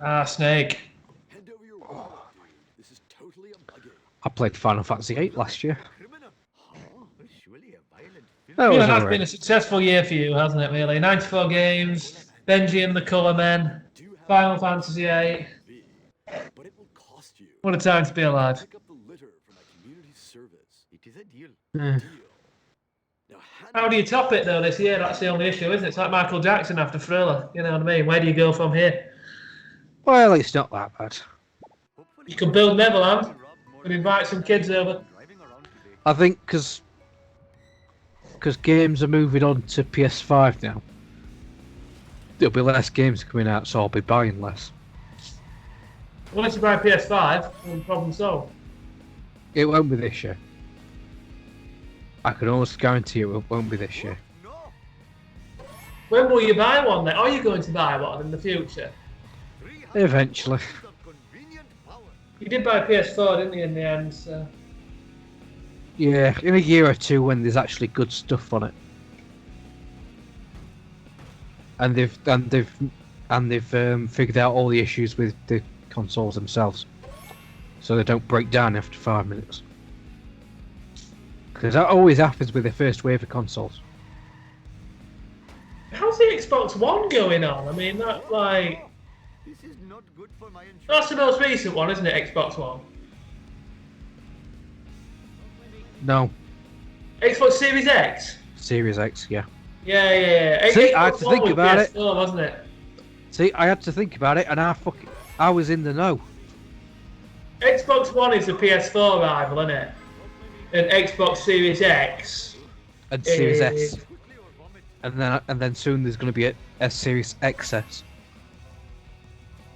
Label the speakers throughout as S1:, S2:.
S1: Ah, Snake.
S2: I played Final Fantasy VIII last year. That
S1: Yeah,
S2: was
S1: that's
S2: alright.
S1: been a successful year for you, hasn't it, really? 94 games, Benji and the Colour Men, Final Fantasy VIII. What a time to be alive.
S2: Eh.
S1: How do you top it, though, this year? That's the only issue, isn't it? It's like Michael Jackson after Thriller. You know what I mean? Where do you go from here?
S2: Well, it's not that bad.
S1: You could build Neverland and invite some kids over.
S2: I think because games are moving on to PS5 now, there'll be less games coming out, so I'll be buying less.
S1: Once you buy PS5, then problem solved.
S2: It won't be this year. I can almost guarantee it won't be this year.
S1: When will you buy one then? Are you going to buy one in the future?
S2: Eventually.
S1: You did buy a PS4, didn't you, in the end? So.
S2: Yeah, in a year or two when there's actually good stuff on it. And they've figured out all the issues with the consoles themselves, so they don't break down after 5 minutes. Because that always happens with the first wave of consoles.
S1: How's the Xbox One going on? I mean, that's the most recent one, isn't it? Xbox One.
S2: No.
S1: Xbox Series X.
S2: Series X, yeah.
S1: Yeah.
S2: See,
S1: Xbox
S2: I had to
S1: One
S2: think
S1: was
S2: about it.
S1: PS4, wasn't it?
S2: See, I had to think about it, and I was in the know.
S1: Xbox One is the PS4 rival, isn't it? And Xbox Series X
S2: And Series S. And then soon there's going to be a Series XS.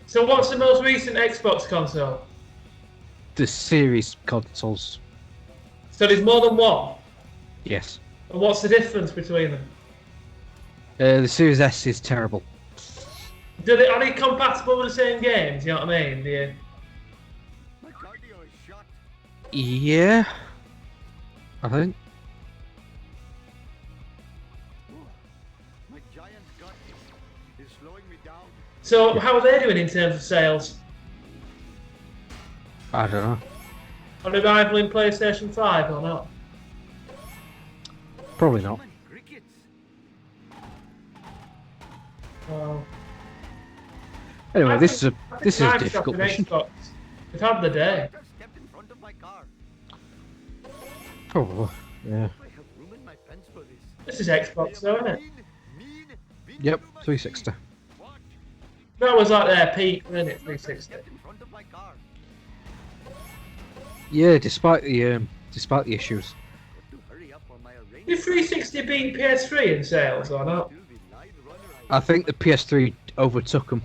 S1: So what's the most recent Xbox console?
S2: The Series consoles.
S1: So there's more than one?
S2: Yes.
S1: And what's the difference between them?
S2: The Series S is terrible.
S1: Are they compatible with the same games? You know what I mean?
S2: Yeah. I think.
S1: So how are they doing in terms of sales?
S2: I don't know.
S1: Are they rivaling PlayStation 5 or not?
S2: Probably not.
S1: Well,
S2: Anyway, this is a
S1: Microsoft
S2: difficult
S1: and
S2: mission.
S1: Xbox, they've had the day.
S2: Probably. Yeah.
S1: This is Xbox, though, isn't it?
S2: Yep. 360.
S1: That was like their peak, wasn't it? 360.
S2: Yeah, despite the issues.
S1: Did 360 beat PS3 in sales or not?
S2: I think the PS3 overtook them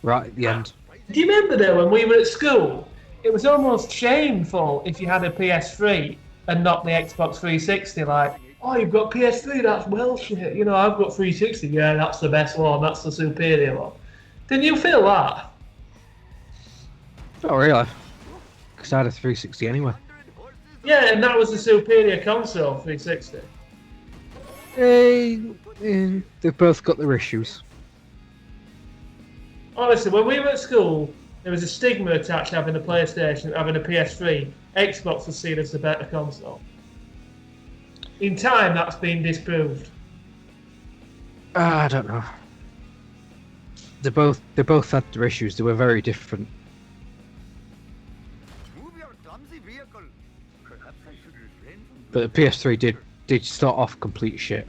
S2: right at the end.
S1: Do you remember though when we were at school? It was almost shameful if you had a PS3 and not the Xbox 360. Like, oh, you've got PS3, that's well shit. You know, I've got 360. Yeah, that's the best one. That's the superior one. Didn't you feel that?
S2: Not really, because I had a 360 anyway.
S1: Yeah, and that was the superior console, 360.
S2: They've both got their issues.
S1: Honestly, when we were at school, there was a stigma attached to having a PlayStation, having a PS3. Xbox was seen as the better console. In time, that's been disproved.
S2: I don't know. They both had their issues. They were very different. But the PS3 did start off complete shit.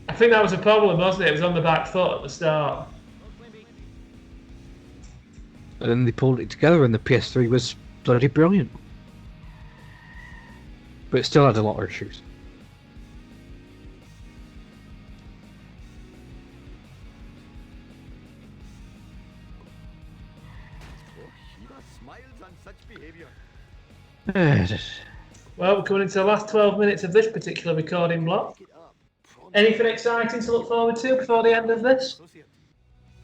S1: I think that was a problem, wasn't it? It was on the back foot at the start.
S2: And then they pulled it together, and the PS3 was bloody brilliant. But it still had a lot of issues.
S1: Well, we're coming into the last 12 minutes of this particular recording block. Anything exciting to look forward to before the end of this?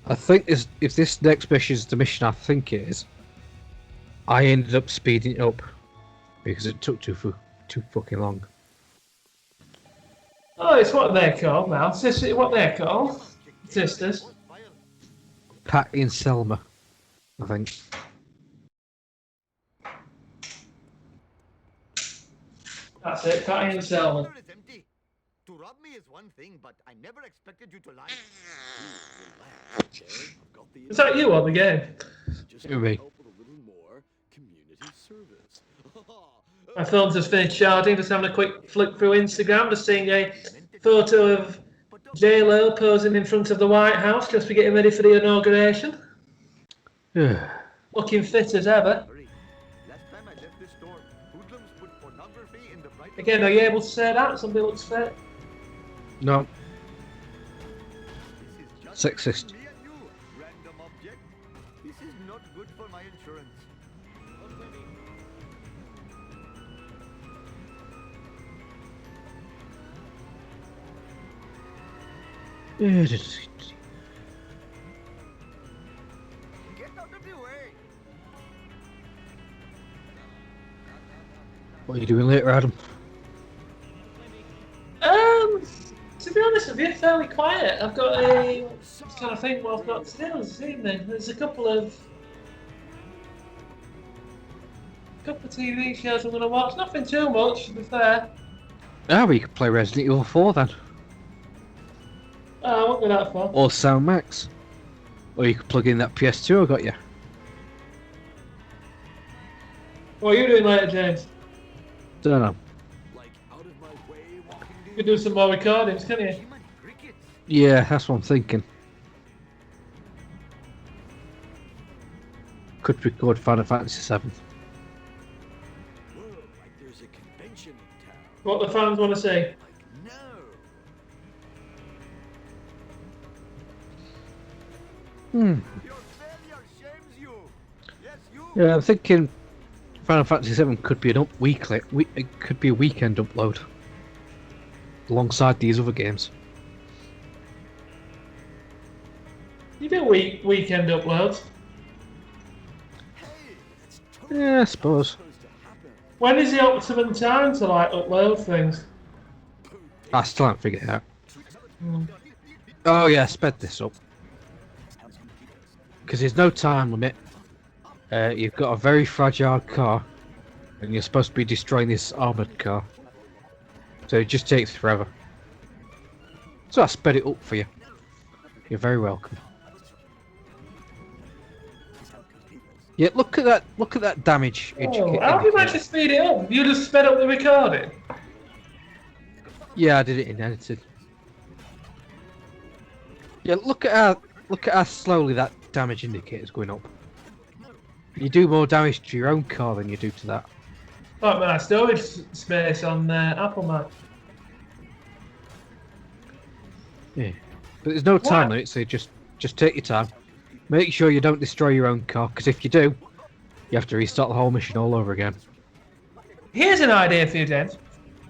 S2: I think if this next mission is the mission I think it is, I ended up speeding it up because it took too fucking long.
S1: Oh, it's what they're called now. What they're called. Sisters.
S2: Patty and Selma, I think.
S1: That's it, Patty and Selma.
S3: Is empty. To rob me is one thing, but I never expected you to lie. Relax, okay? I've got the
S1: Is that you on the game?
S3: Just
S2: Who, me?
S3: help with a little more community service.
S1: My phone's just finished charging, just having a quick flick through Instagram, just seeing a photo of J-Lo posing in front of the White House just for getting ready for the inauguration. Looking fit as ever.
S3: Hurry. Last time I left this store, hoodlums put pornography in the bright.
S1: Again, are you able to say that? Somebody looks fit.
S2: No,
S3: This is just
S2: sexist.
S3: me and you, random object. This is not good for my insurance. Get out of the way.
S2: What are you doing later, Adam?
S1: To be honest with you, fairly quiet. I've got a just trying to think what I've got to do this evening. There's a couple of TV shows I'm going to watch. Nothing too much, to be fair.
S2: Ah, we could play Resident Evil 4 then.
S1: Oh, I won't go that far.
S2: Or Sound Max. Or you could plug in that PS2 I got you.
S1: What are you doing later, James?
S2: Don't know.
S3: Like out of my way, walking
S1: You can do some more recordings, can you?
S3: Human crickets.
S2: Yeah, that's what I'm thinking. Could record Final Fantasy 7.
S3: Whoa, like there's a convention in town.
S1: What the fans want to see.
S3: Like, no. Your failure shames you. Yes, you.
S2: Yeah, I'm thinking Final Fantasy 7 could be an weekly. It could be a weekend upload alongside these other games.
S1: You do weekend uploads.
S3: Hey, that's totally
S2: Yeah, I suppose.
S3: supposed to happen.
S1: When is the optimum time to like upload things?
S2: I still haven't figured it out.
S1: Hmm.
S2: Oh yeah, sped this up. Because there's no time limit. You've got a very fragile car, and you're supposed to be destroying this armoured car. So it just takes forever. So I sped it up for you. You're very welcome. Yeah, look at that! Look at that damage.
S1: Oh, how have you managed to speed it up? You just sped up the recording?
S2: Yeah, I did it in edited. Yeah, look at how slowly that damage indicator's going up. You do more damage to your own car than you do to that.
S1: Like my storage space on Apple Mac.
S2: Yeah, but there's no time
S1: What?
S2: limit, so just take your time. Make sure you don't destroy your own car, because if you do, you have to restart the whole mission all over again.
S1: Here's an idea for you, James.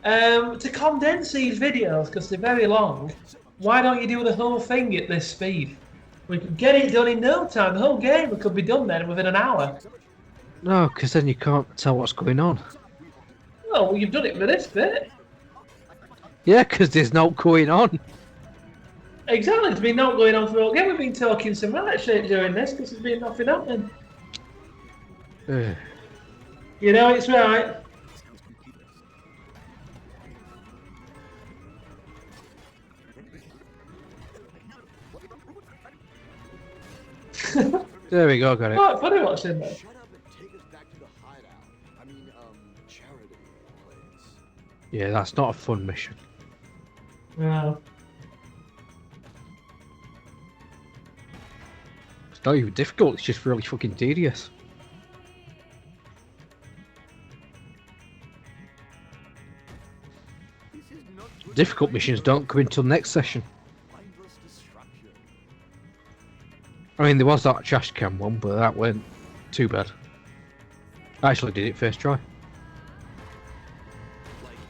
S1: To condense these videos, because they're very long, why don't you do the whole thing at this speed? We could get it done in no time. The whole game could be done then within an hour.
S2: No, because then you can't tell what's going on.
S1: Oh, well, you've done it for this bit.
S2: Yeah, because there's no going on.
S1: Exactly, there's been not going on for the whole game. We've been talking some right shit during this because there's been nothing happening. You know it's right.
S2: There we go, got it.
S1: Quite funny watching that.
S3: Shut up and take us back to the hideout. I mean, charity place.
S2: Yeah, that's not a fun mission.
S1: No.
S2: It's not even difficult, it's just really fucking tedious.
S3: This is not good.
S2: Difficult missions don't come until next session.
S3: Mindless destruction.
S2: I mean, there was that trash can one, but that weren't too bad. I actually did it first try.
S3: Like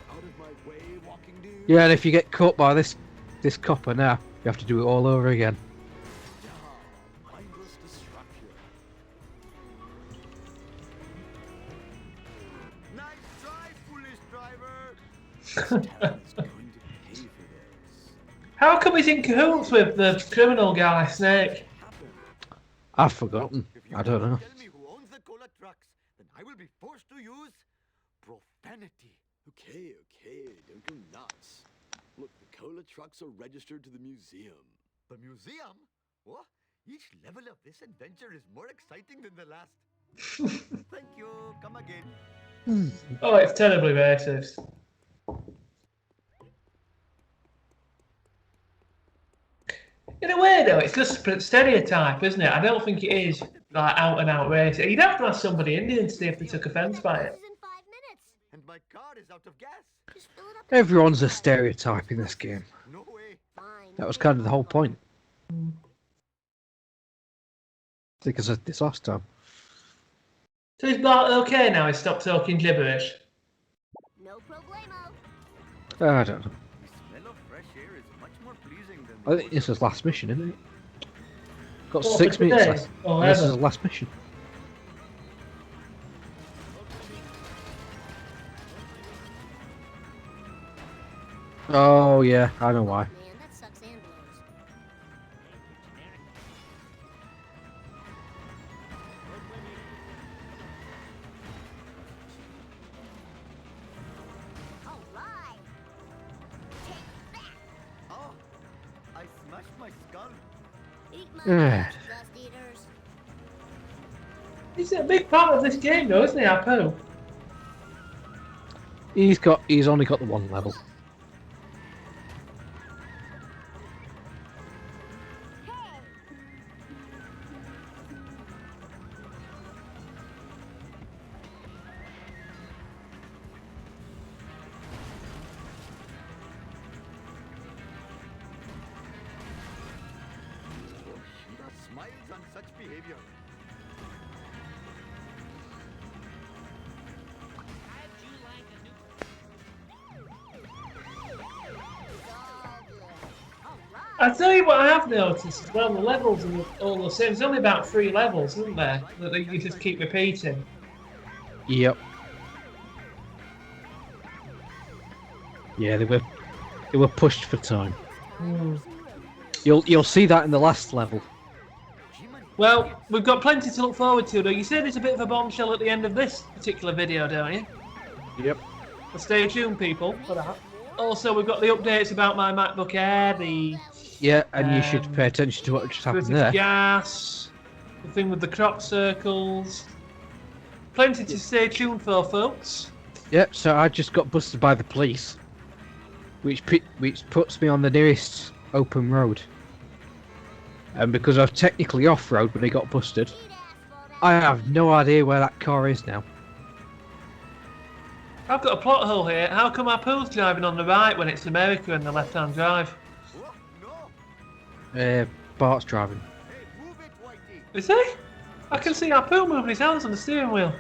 S3: out of my way, walking dude.
S2: Yeah, and if you get caught by this copper now, you have to do it all over again.
S3: Mindless destruction. Nice try, foolish driver. Town is going to pay for this.
S1: How come he's in cahoots with the criminal guy, Snake?
S2: I've forgotten.
S3: If you
S2: I don't know.
S3: tell me who owns the cola trucks, then I will be forced to use profanity.
S4: Okay, don't go nuts. Look, the cola trucks are registered to the museum.
S3: The museum? What? Each level of this adventure is more exciting than the last. Thank you. Come again.
S1: Oh, it's terribly racist. In a way, though, it's just a stereotype, isn't it? I don't think it is like out and out racist. You'd have to ask somebody Indian to see if they took offence by it.
S3: And my car is out of gas.
S2: Everyone's a stereotype in this game.
S3: No way.
S2: That was kind of the whole point. I think I said this last time.
S1: So is Bart okay now? He's stopped talking gibberish.
S5: No problemo.
S2: I don't know.
S3: The smell of fresh air is much more pleasing than
S2: I think this is last mission, isn't it? Got
S1: What,
S2: 6
S1: for
S2: minutes
S1: today?
S2: left.
S1: Oh,
S2: This
S1: ever?
S2: is the last mission. Oh yeah, I know why.
S5: Man, that sucks and blows. All right. Take that.
S3: Oh, I smashed my skull.
S5: Eat my
S2: Yeah.
S5: lunch, dust eaters.
S1: He's a big part of this game, though, isn't he, Apu?
S2: He's only got the one level.
S3: Shira smiles on such behavior.
S1: I tell you what I have noticed as well, the levels are all the same. There's only about 3 levels, isn't there? That you just keep repeating.
S2: Yep. Yeah, they were pushed for time. You'll see that in the last level.
S1: Well, we've got plenty to look forward to, though. You say there's a bit of a bombshell at the end of this particular video, don't you?
S2: Yep.
S1: So stay tuned, people, for that. Also, we've got the updates about my MacBook Air, the
S2: Yeah, and you should pay attention to what just happened
S1: British
S2: there.
S1: gas, the thing with the crop circles. Plenty to stay tuned for, folks.
S2: Yep. So I just got busted by the police, which puts me on the nearest open road. And because I was technically off-road when I got busted, I have no idea where that car is now.
S1: I've got a plot hole here. How come Apu's driving on the right when it's America and the left-hand drive?
S3: Oh, no.
S2: Bart's driving.
S3: Hey, move it, Whitey.
S1: Is he? I can see Apu moving his hands on the steering wheel.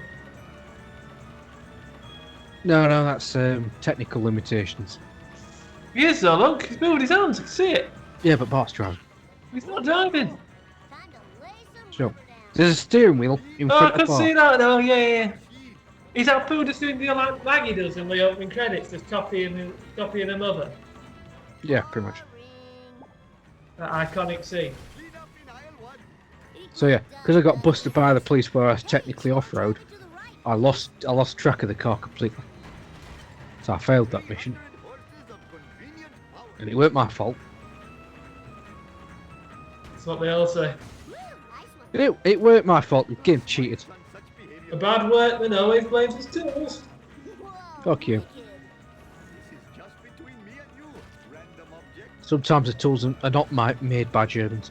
S2: No, that's technical limitations.
S1: He is though, look. He's moving his hands. I can see it.
S2: Yeah, but Bart's driving.
S1: He's not driving.
S5: Time to lay some
S2: So
S5: rubber down.
S2: there's a steering wheel in
S1: Oh, I
S2: front
S1: can
S2: of Bart.
S1: see that though. Yeah. Is Apu just doing the like Maggie does in the opening credits, just copying him over?
S2: Yeah, pretty much.
S1: That iconic scene.
S3: Clean up in aisle 1.
S2: So yeah, because I got busted by the police where I was technically off-road, I lost track of the car completely. So I failed that mission,
S3: Horses of convenient power.
S2: and it weren't my fault.
S1: That's what they all say.
S2: It weren't my fault. The game cheated.
S3: On such behavior.
S1: A bad workman always blames his tools.
S2: Fuck you.
S3: This is just between me and you, random object.
S2: Sometimes the tools are not made by Germans.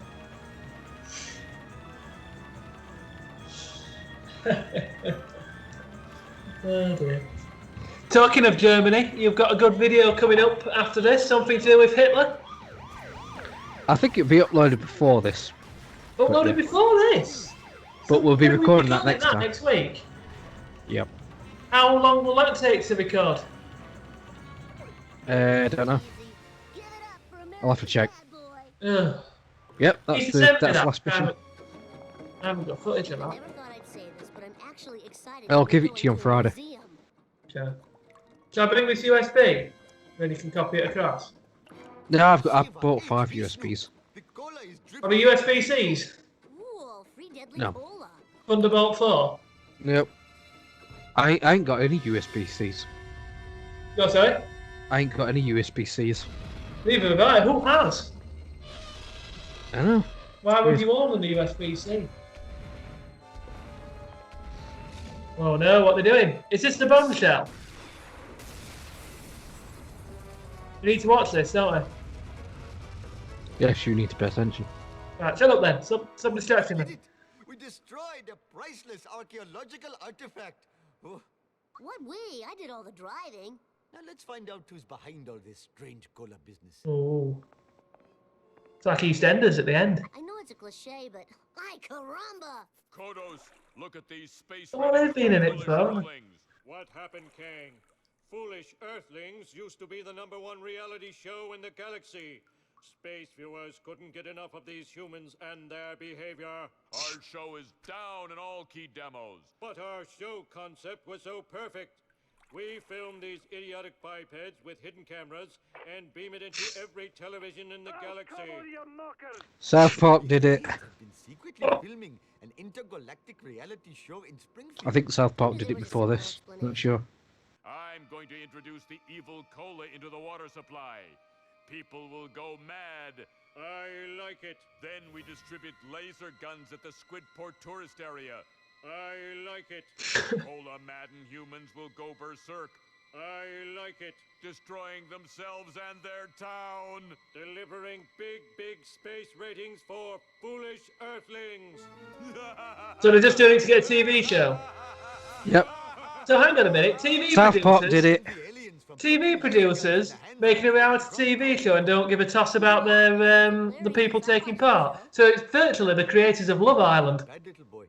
S1: Oh dear. Talking of Germany, you've got a good video coming up after this, something to do with Hitler.
S2: I think it'll be uploaded before this,
S1: Uploaded
S2: yeah.
S1: before this.
S2: but we'll be
S1: When are we
S2: recording that
S1: recording
S2: next time.
S1: next week.
S2: Yep.
S1: How long will that take to record?
S2: I don't know. I'll have to check.
S1: Ugh.
S2: Yep,
S1: You
S2: that's
S1: can
S2: the
S1: send me
S2: that's the
S1: that.
S2: last mission.
S1: I haven't got footage of
S5: I
S1: that.
S5: never thought I'd say this, but I'm actually excited.
S2: I'll
S5: to
S2: give
S5: be
S2: it to you on
S5: going a
S2: Friday.
S5: museum.
S1: Okay. Shall I bring this USB? Then you can copy it across.
S2: No, I've bought 5 USBs.
S3: The cola is
S1: Are the USB-Cs?
S5: Ooh, free deadly
S2: No.
S5: cola.
S1: Thunderbolt 4.
S2: Yep. I ain't got any USB-Cs.
S1: Go, sorry.
S2: I ain't got any USB-Cs.
S1: Neither have I. Who has?
S2: I know.
S1: Why would
S2: Weird.
S1: you own the USB-C? Oh no, what are they doing? Is this the bombshell? We need to watch this, don't we?
S2: Yes, you need to pay attention.
S1: Right, shut up then. Stop distracting
S3: Did
S1: me.
S3: it? We destroyed a priceless archaeological artifact. Oh,
S5: What we? I did all the driving.
S3: now let's find out who's behind all this strange cola business.
S1: Oh. It's like EastEnders at the end.
S5: I know it's a cliche, but ay caramba!
S6: Kodos, look at these space.
S1: Oh, they've been in it before.
S7: What happened, Kang? Foolish Earthlings used to be the #1 reality show in the galaxy. Space viewers couldn't get enough of these humans and their behavior.
S6: Our show is down in all key demos.
S7: But our show concept was so perfect. We filmed these idiotic bipeds with hidden cameras and beam it into every television in the galaxy.
S2: South Park did it.
S3: Have been secretly filming an intergalactic reality show in Springfield.
S2: I think South Park did it before this. Not sure.
S6: I'm going to introduce the evil cola into the water supply. People will go mad.
S7: I like it.
S6: Then we distribute laser guns at the Squidport tourist area.
S7: I like it.
S6: Cola-madden humans will go berserk,
S7: I like it.
S6: destroying themselves and their town.
S7: Delivering big space ratings for foolish Earthlings.
S1: So they're just doing it to get a TV show.
S2: Yep.
S1: So hang on a minute. TV
S2: South
S1: producers,
S2: Park did it.
S3: The aliens from
S1: TV producers making a reality TV show and don't give a toss about their the people taking part. So it's virtually the creators of Love Island.
S3: Bad little boy.